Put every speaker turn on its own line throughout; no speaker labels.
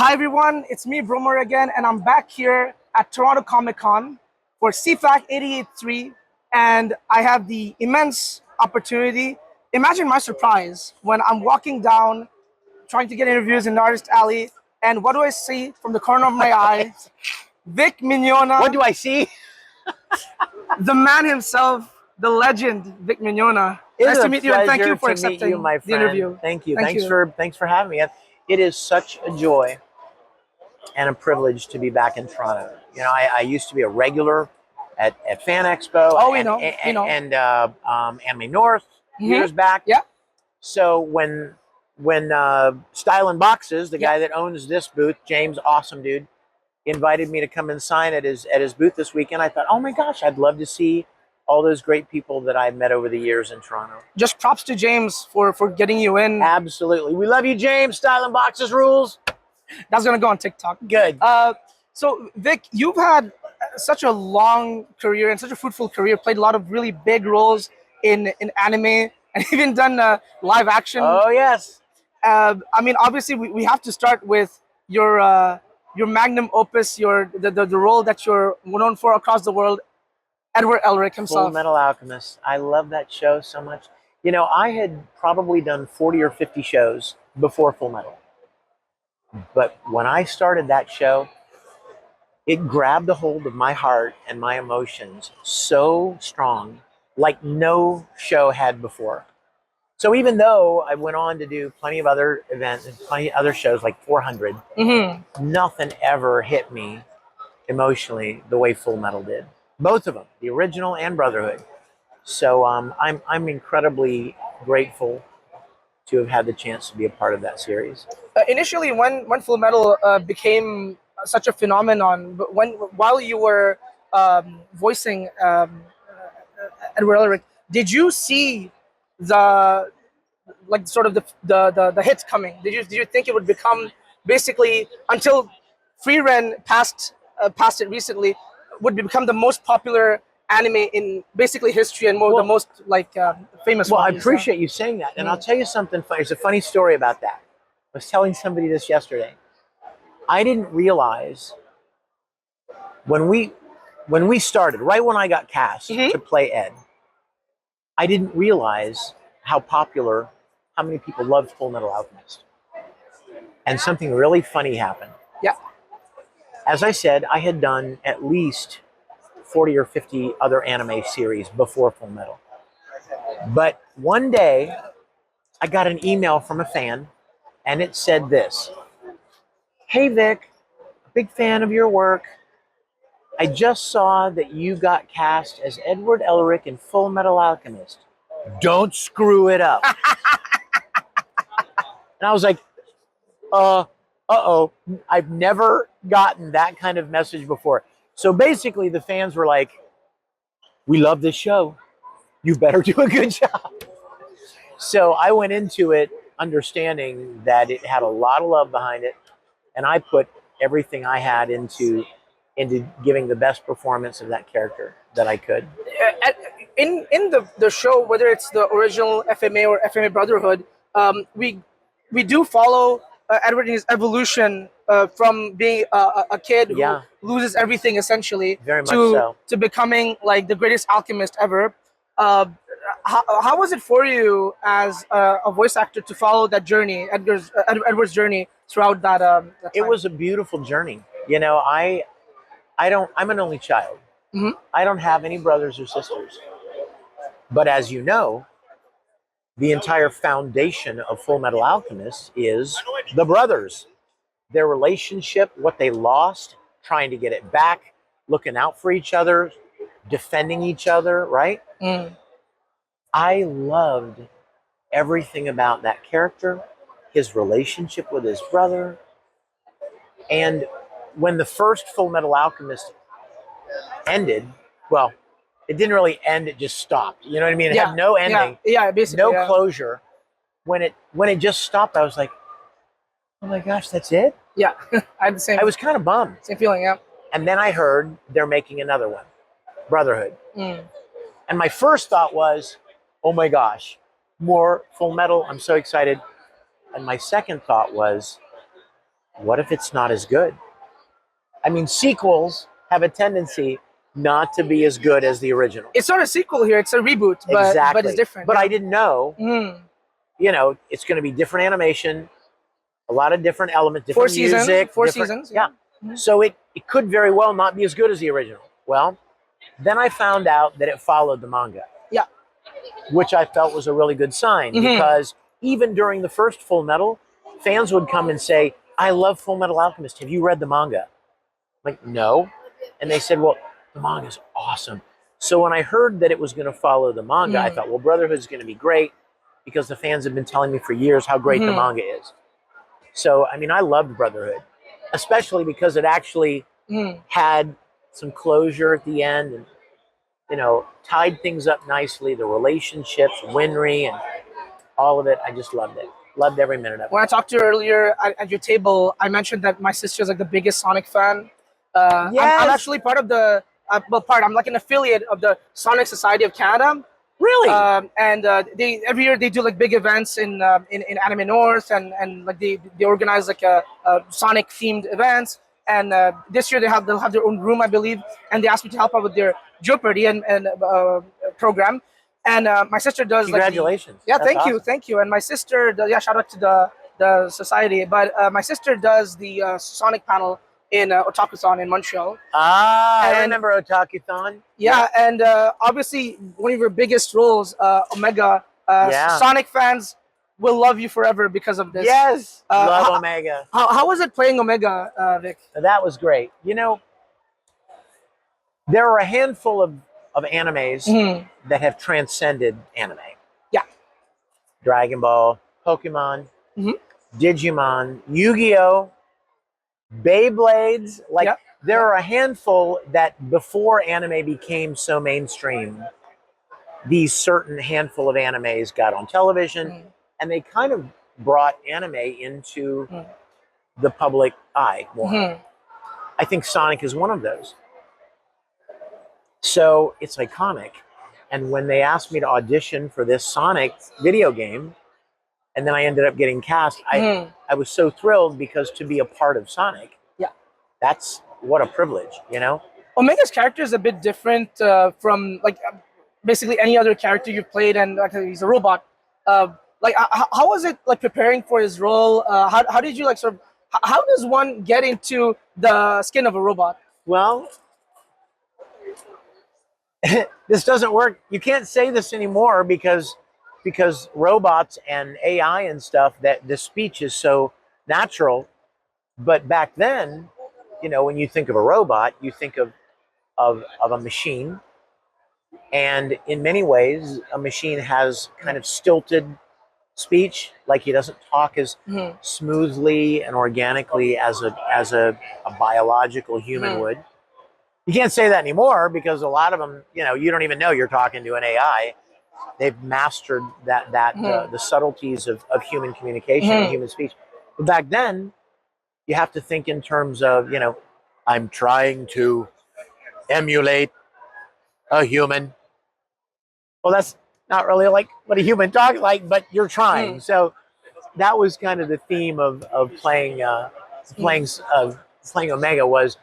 Hi everyone, it's me Bromer again, and I'm back here at Toronto Comicon for CFAC 88.3, and I have the immense opportunity. Imagine my surprise when I'm walking down, trying to get interviews in the Artist Alley, and what do I see from the corner of my eye? Vic Mignogna.
What do I see?
The man himself, the legend, Vic Mignogna. Nice to meet you, and thank you for accepting the interview.
Thank you.
Thanks
for having me. It is such a joy and a privilege to be back in Toronto. You know, I used to be a regular at Fan Expo.
Oh,
and Anime North years back.
Yeah.
So when Style and Boxes, the guy that owns this booth, James, awesome dude, invited me to come and sign at his booth this weekend, I thought, oh my gosh, I'd love to see all those great people that I've met over the years in Toronto.
Just props to James for getting you in.
Absolutely. We love you, James. Style and Boxes rules.
That's going to go on TikTok.
Good.
So, Vic, you've had such a long career and such a fruitful career, played a lot of really big roles in anime, and even done live action.
Oh, yes.
I mean, obviously, we have to start with your magnum opus, the role that you're known for across the world, Edward Elric himself.
Fullmetal Alchemist. I love that show so much. You know, I had probably done 40 or 50 shows before Fullmetal. But when I started that show, it grabbed a hold of my heart and my emotions so strong, like no show had before. So even though I went on to do plenty of other events and plenty of other shows, like 400, nothing ever hit me emotionally the way Fullmetal did. Both of them, the original and Brotherhood. So I'm incredibly grateful to have had the chance to be a part of that series.
Initially, when Fullmetal became such a phenomenon, but while you were voicing Edward Elric, did you see the hits coming? Did you think it would become basically, until Freeren passed it recently, would become the most popular anime in basically history and the most famous?
Well, I appreciate you saying that, and I'll tell you something funny. There's a funny story about that. I was telling somebody this yesterday. I didn't realize when we started, right when I got cast to play Ed, I didn't realize how many people loved Fullmetal Alchemist. And something really funny happened.
Yeah.
As I said, I had done at least 40 or 50 other anime series before Fullmetal. But one day, I got an email from a fan, and it said this: "Hey Vic, big fan of your work. I just saw that you got cast as Edward Elric in Fullmetal Alchemist. Don't screw it up." And I was like, uh-oh. I've never gotten that kind of message before. So basically the fans were like, "We love this show. You better do a good job." So I went into it understanding that it had a lot of love behind it, and I put everything I had into giving the best performance of that character that I could.
In the show, whether it's the original FMA or FMA Brotherhood, we do follow Edward in his evolution from being a kid who loses everything essentially to becoming like the greatest alchemist ever. How was it for you as a voice actor to follow that journey, Edward's journey throughout that time?
It was a beautiful journey. You know, I'm an only child. I don't have any brothers or sisters. But as you know, the entire foundation of Fullmetal Alchemist is the brothers. Their relationship, what they lost, trying to get it back, looking out for each other, defending each other, right? I loved everything about that character, his relationship with his brother. And when the first Fullmetal Alchemist ended, well, it didn't really end, it just stopped. You know what I mean? It had no ending.
Yeah, basically.
No closure. When it just stopped, I was like, oh my gosh, that's it?
Yeah. I had the same.
I was kind of bummed.
Same feeling, yeah.
And then I heard they're making another one, Brotherhood. And my first thought was, oh my gosh, more Fullmetal. I'm so excited. And my second thought was, what if it's not as good? I mean, sequels have a tendency not to be as good as the original.
It's not a sequel here; it's a reboot, but
Exactly.
it's different.
But
yeah.
I didn't know.
Mm.
You know, it's going to be different animation, a lot of different elements, different music,
Four
different,
seasons.
yeah.
Mm-hmm.
So it could very well not be as good as the original. Well, then I found out that it followed the manga.
Yeah.
Which I felt was a really good sign because even during the first Full Metal, fans would come and say, I love Fullmetal Alchemist. Have you read the manga? I'm like, no. And they said, well, the manga's awesome. So when I heard that it was going to follow the manga, I thought, well, Brotherhood's going to be great because the fans have been telling me for years how great the manga is. So, I mean, I loved Brotherhood, especially because it actually had some closure at the end and, you know, tied things up nicely, the relationships, Winry, and all of it. I just loved it. Loved every minute of it.
When I talked to you earlier at your table, I mentioned that my sister's like the biggest Sonic fan.
Yes.
I'm actually part of the, I'm like an affiliate of the Sonic Society of Canada.
Really?
And they every year they do like big events in Anime North, and like they organize like a Sonic themed events. And this year they'll have their own room, I believe, and they asked me to help out with their Jeopardy and program. And my sister does
Congratulations.
like
That's awesome.
thank you. And my sister does, shout out to the society. But my sister does the Sonic panel in Otaku-san in Montreal.
I remember Otaku-thon.
Yeah, and obviously one of your biggest roles, Omega. Sonic fans will love you forever because of this.
Yes, love Omega.
How was it playing Omega, Vic?
That was great. You know, there are a handful of animes that have transcended anime.
Yeah.
Dragon Ball, Pokemon, Digimon, Yu-Gi-Oh!, Beyblades. Like, there are a handful that before anime became so mainstream, these certain handful of animes got on television and they kind of brought anime into the public eye more. I think Sonic is one of those. So it's iconic. And when they asked me to audition for this Sonic video game, and then I ended up getting cast, I was so thrilled because to be a part of Sonic, that's what a privilege, you know?
Omega's character is a bit different from like basically any other character you've played, and like he's a robot. Like how was it like preparing for his role? How did you like sort of how does one get into the skin of a robot?
Well, this doesn't work. You can't say this anymore because robots and AI and stuff, that the speech is so natural. But back then, you know, when you think of a robot, you think of a machine. And in many ways, a machine has kind of stilted speech, like he doesn't talk as smoothly and organically as a biological human would. You can't say that anymore because a lot of them, you know, you don't even know you're talking to an AI. They've mastered the subtleties of human communication and human speech. But back then, you have to think in terms of, you know, I'm trying to emulate a human. Well, that's not really like what a human talks like, but you're trying. So that was kind of the theme of playing Omega, was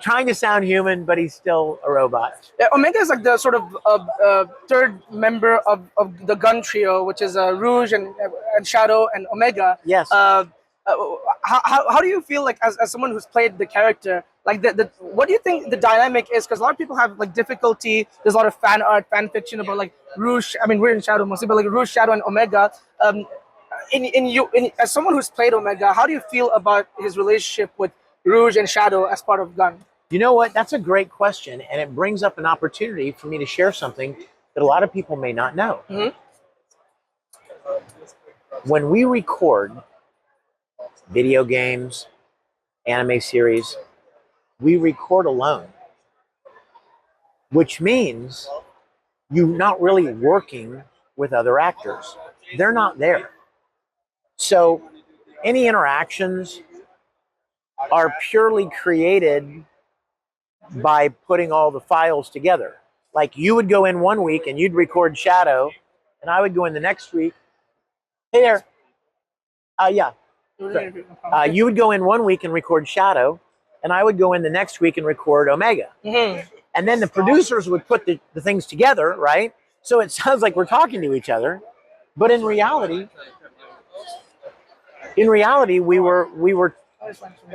trying to sound human, but he's still a robot.
Yeah, Omega is like the sort of third member of the gun trio, which is Rouge and Shadow and Omega.
Yes.
How do you feel like as someone who's played the character, like what do you think the dynamic is? Because a lot of people have like difficulty. There's a lot of fan art, fan fiction about like Rouge. I mean, we're in Shadow mostly, but like Rouge, Shadow, and Omega. As someone who's played Omega, how do you feel about his relationship with Rouge and Shadow as part of Gun?
You know what? That's a great question, and it brings up an opportunity for me to share something that a lot of people may not know. When we record video games, anime series, we record alone, which means you're not really working with other actors. They're not there. So any interactions are purely created by putting all the files together. Like you would go in one week and you'd record Shadow, and I would go in the next week. Hey there. Yeah. You would go in one week and record Shadow, and I would go in the next week and record Omega. And then the producers would put the things together, right? So it sounds like we're talking to each other, but in reality, we were.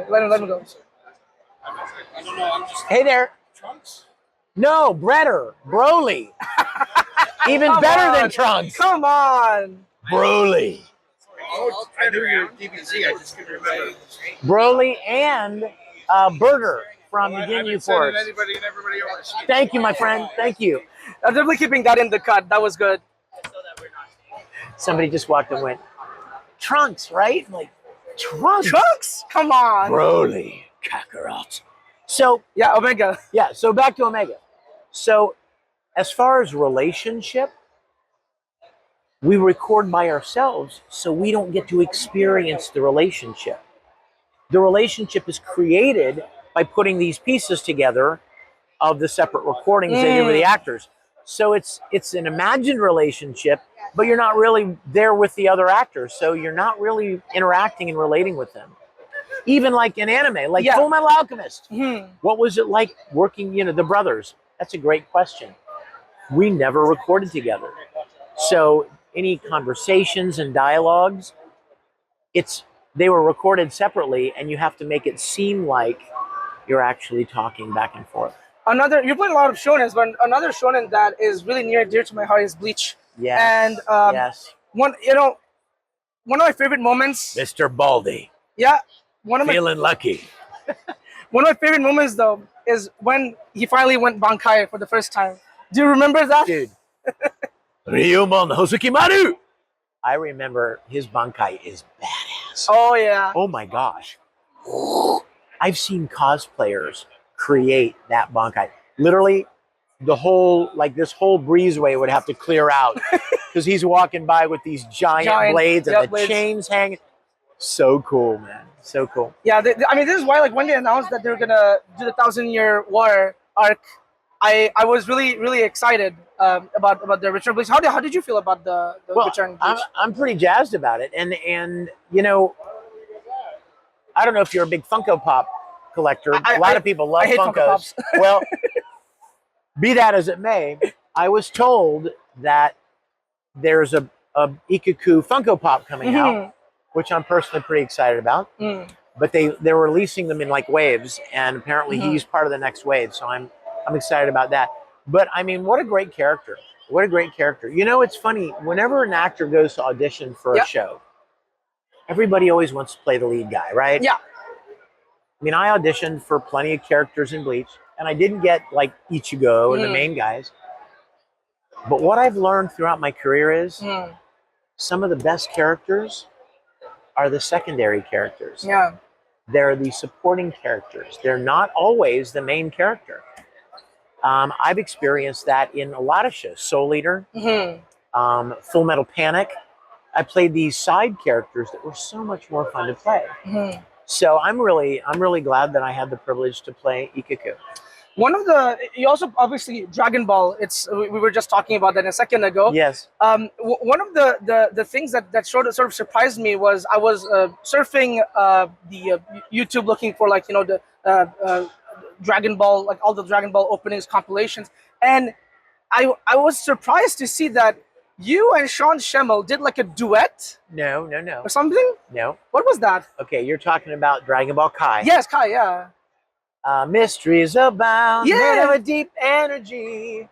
Let him go.
Hey there. No, Bretter, Broly. Even better than Trunks.
Come on.
Broly.
Oh, I knew your DBZ. I just couldn't remember.
Broly and Burger from the Ginyu Force.
Anybody and everybody else.
Thank you, my friend. Thank you.
I'm definitely keeping that in the cut. That was good.
Somebody just walked and went, Trunks, right? I'm like, Trunks?
Trunks? Come on.
Broly, Kakarot. So,
yeah, Omega.
Yeah, so back to Omega. So, as far as relationship, we record by ourselves, so we don't get to experience the relationship. The relationship is created by putting these pieces together of the separate recordings they do with the actors. So it's an imagined relationship, but you're not really there with the other actors, so you're not really interacting and relating with them. Even like in anime, like Fullmetal Alchemist. What was it like working, the brothers? That's a great question. We never recorded together. So any conversations and dialogues, they were recorded separately, and you have to make it seem like you're actually talking back and forth.
You're playing a lot of shonens, but another shonen that is really near and dear to my heart is Bleach.
Yes.
And
yes.
One of my favorite moments.
Mr. Baldy.
Yeah.
Feeling lucky.
One of my favorite moments, though, is when he finally went Bankai for the first time. Do you remember that?
Dude. Ryumon Hosukimaru! I remember his Bankai is badass.
Oh, yeah.
Oh, my gosh. I've seen cosplayers create that Bankai. Literally, this whole breezeway would have to clear out because he's walking by with these giant blades and the chains hanging. So cool, man. So cool.
Yeah, this is why, when they announced that they were gonna do the 1,000-year war arc, I was really, really excited about the return of Bleach. How did you feel about the return of Bleach?
I'm pretty jazzed about it, and I don't know if you're a big Funko Pop collector. A lot of people love Funkos. Well, be that as it may, I was told that there's a Ikaku Funko Pop coming out, which I'm personally pretty excited about. But they're releasing them in waves, and apparently he's part of the next wave, so I'm excited about that. But I mean, what a great character. What a great character. It's funny, whenever an actor goes to audition for a show, everybody always wants to play the lead guy, right?
Yeah.
I mean, I auditioned for plenty of characters in Bleach, and I didn't get Ichigo and the main guys. But what I've learned throughout my career is some of the best characters are the secondary characters.
Yeah.
They're the supporting characters. They're not always the main character. I've experienced that in a lot of shows. Soul Eater, Full Metal Panic. I played these side characters that were so much more fun to play. So I'm really glad that I had the privilege to play Ikaku.
You also obviously Dragon Ball. We were just talking about that a second ago.
Yes.
One of the things that sort of surprised me was I was surfing the YouTube looking for the Dragon Ball, all the Dragon Ball openings compilations, and I was surprised to see that you and Sean Schemmel did a duet.
No.
Or something.
No.
What was that?
Okay, you're talking about Dragon Ball Kai.
Yes, Kai. Yeah.
Mysteries abound, men of a deep energy,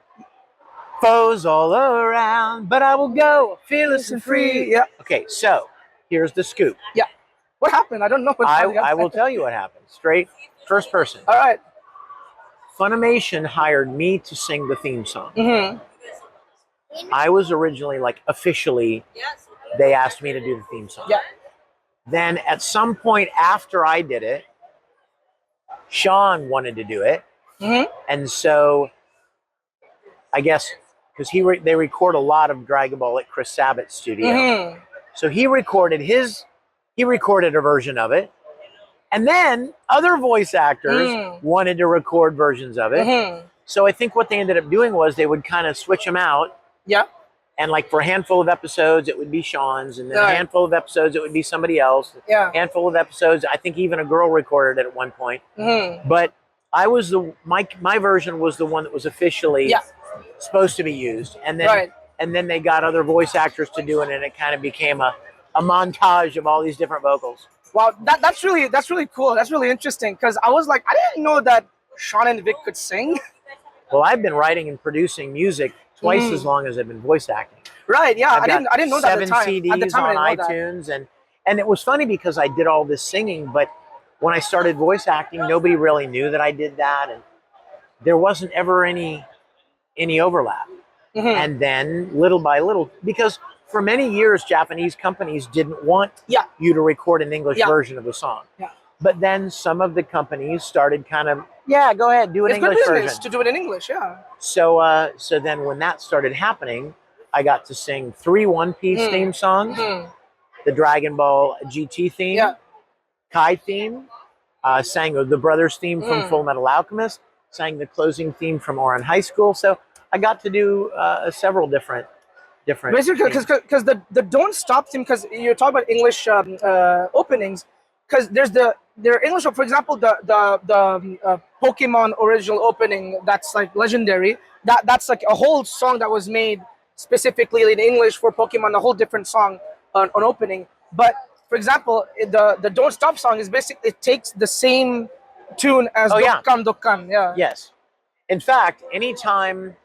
foes all around, but I will go fearless and free.
Yeah.
Okay, so here's the scoop.
Yeah. What happened? I don't know.
I will tell you what happened. Straight first person.
All right.
Funimation hired me to sing the theme song. I was originally officially, they asked me to do the theme song.
Yeah.
Then at some point after I did it, Sean wanted to do it, and so I guess because they record a lot of Dragon Ball at Chris Sabat's studio, so he recorded a version of it, and then other voice actors wanted to record versions of it. So I think what they ended up doing was they would kind of switch them out.
Yeah.
And like for a handful of episodes, it would be Sean's, and then a handful of episodes, it would be somebody else.
Yeah.
A handful of episodes, I think even a girl recorded it at one point. But I was my version was the one that was officially supposed to be used, and then they got other voice actors to do it, and it kind of became a montage of all these different vocals.
Wow, that's really cool. That's really interesting, because I was like, I didn't know that Sean and Vic could sing.
Well, I've been writing and producing music twice as long as I've been voice acting.
Right? Yeah, I didn't know that at the
7
time.
CDs
At the time,
on iTunes, and it was funny because I did all this singing, but when I started voice acting, nobody really knew that I did that, and there wasn't ever any overlap. And then little by little, because for many years Japanese companies didn't want you to record an English version of the song. But then some of the companies started kind of, go ahead, do an English version.
To do it in English, yeah.
So so then when that started happening, I got to sing 3 One Piece theme songs, the Dragon Ball GT theme, Kai theme, sang the Brothers theme from Fullmetal Alchemist, sang the closing theme from Oran High School. So I got to do several different.
Basically, because the Don't Stop theme, because you're talking about English openings, because their English, for example, the Pokemon original opening that's like legendary. That's like a whole song that was made specifically in English for Pokemon, a whole different song on opening. But for example, the Don't Stop song is basically, it takes the same tune as Dokkan Dokkan. Yeah.
Yes. In fact, anytime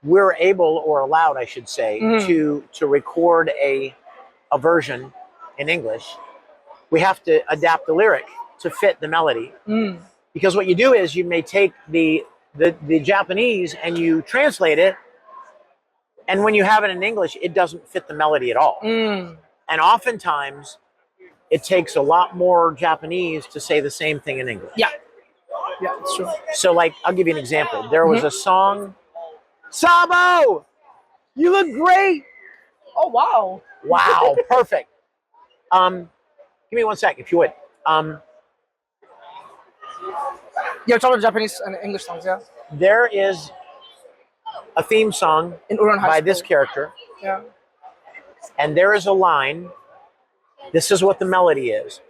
we're able or allowed, I should say, to record a version in English, we have to adapt the lyric to fit the melody. Because what you do is you may take the Japanese and you translate it, and when you have it in English, it doesn't fit the melody at all. And oftentimes, it takes a lot more Japanese to say the same thing in English.
Yeah, it's true.
So, like, I'll give you an example. There was a song, Sabo, you look great.
Oh, wow.
Wow, perfect. Give me 1 sec, if you would.
You're talking about Japanese and English songs, yeah?
There is a theme song
in Uran High
by
School.
this character.
Yeah.
And there is a line. This is what the melody is.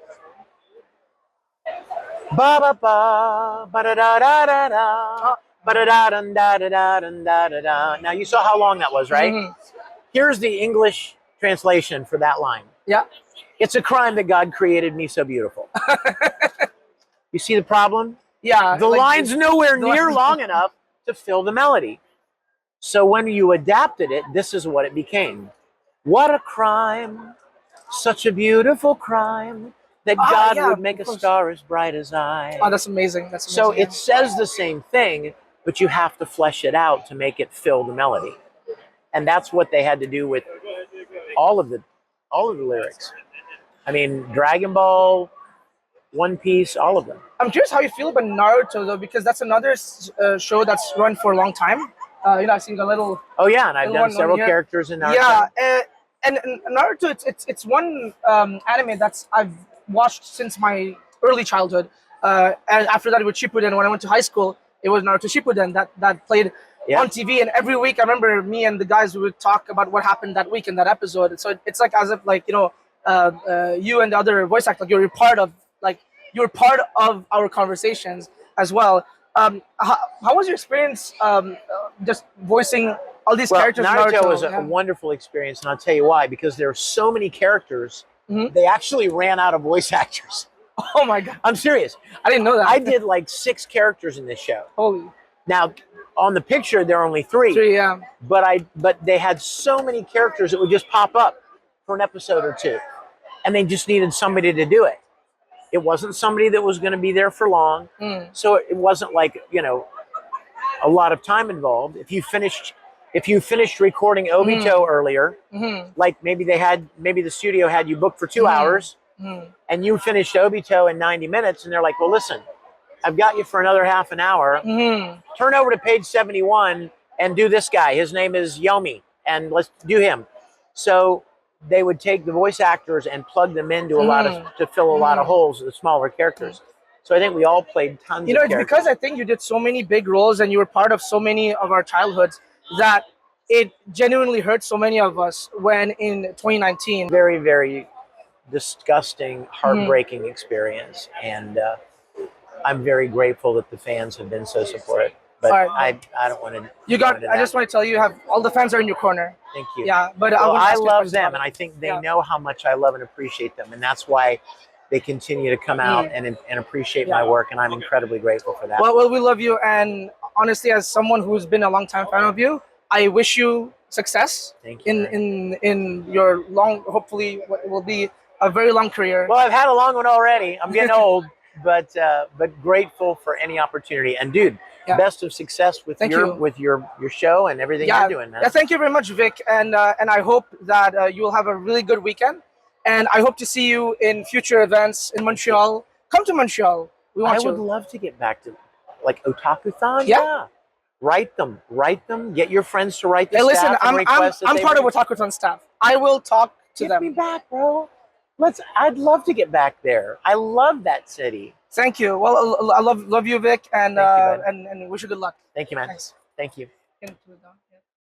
Ba ba ba ba da da da da da ba da da da da da da da da. Now you saw how long that was, right? Here's the English translation for that line.
Yeah.
It's a crime that God created me so beautiful. You see the problem?
Yeah.
The line's nowhere near long enough to fill the melody. So when you adapted it, this is what it became. What a crime, such a beautiful crime, that God would make a star as bright as I.
Oh, that's amazing. That's amazing.
So it says the same thing, but you have to flesh it out to make it fill the melody. And that's what they had to do with all of the lyrics. I mean, Dragon Ball, One Piece, all of them.
I'm curious how you feel about Naruto, though, because that's another show that's run for a long time. I've seen a little.
Oh yeah, and I've done several characters in Naruto.
Yeah, and Naruto, it's one anime that's I've watched since my early childhood. And after that, with Shippuden, when I went to high school, it was Naruto Shippuden that played on TV, and every week I remember me and the guys would talk about what happened that week in that episode. So it's like as if you and the other voice actors, you're part of our conversations as well. How was your experience just voicing all these characters?
Naruto was a wonderful experience, and I'll tell you why. Because there are so many characters, they actually ran out of voice actors.
Oh my God!
I'm serious.
I didn't know that.
I did like 6 characters in this show.
Holy!
Now, on the picture, there are only 3.
3, yeah.
But they had so many characters that would just pop up for an episode or 2, and they just needed somebody to do it. It wasn't somebody that was going to be there for long, so it wasn't like a lot of time involved. If you finished recording Obito earlier, like maybe the studio had you booked for 2 hours, and you finished Obito in 90 minutes, and they're like, well, listen, I've got you for another half an hour. Turn over to page 71 and do this guy. His name is Yomi, and let's do him. So they would take the voice actors and plug them into to fill a lot of holes of the smaller characters. So I think we all played tons of characters.
It's because I think you did so many big roles and you were part of so many of our childhoods that it genuinely hurt so many of us when in 2019.
Very, very disgusting, heartbreaking experience, and I'm very grateful that the fans have been so supportive. But
All right.
I don't want to.
You got. I just want to tell you, have all the fans are in your corner.
Thank you.
Yeah, but
well, I
ask you a
love
question
them,
about
and
it.
I think they know how much I love and appreciate them, and that's why they continue to come out and appreciate my work, and I'm incredibly grateful for that.
Well, we love you, and honestly, as someone who's been a long time fan of you, I wish you success
Thank you,
in your long, hopefully, what will be a very long career.
Well, I've had a long one already. I'm getting old, but grateful for any opportunity. And dude, best of success with your show and everything you're doing, man.
Yeah, thank you very much, Vic, and I hope that you will have a really good weekend, and I hope to see you in future events in Montreal. Come to Montreal. We want
I would love to get back to like Otaku-thon.
Yeah.
Write them. Get your friends to write the
Hey, listen,
staff and request
I'm part of Otaku-ton staff. I will talk to them.
Get me back, bro. I'd love to get back there. I love that city.
Thank you. Well, I love you, Vic, and
Thank you,
and wish you good luck.
Thank you, man.
Thanks.
Thank you.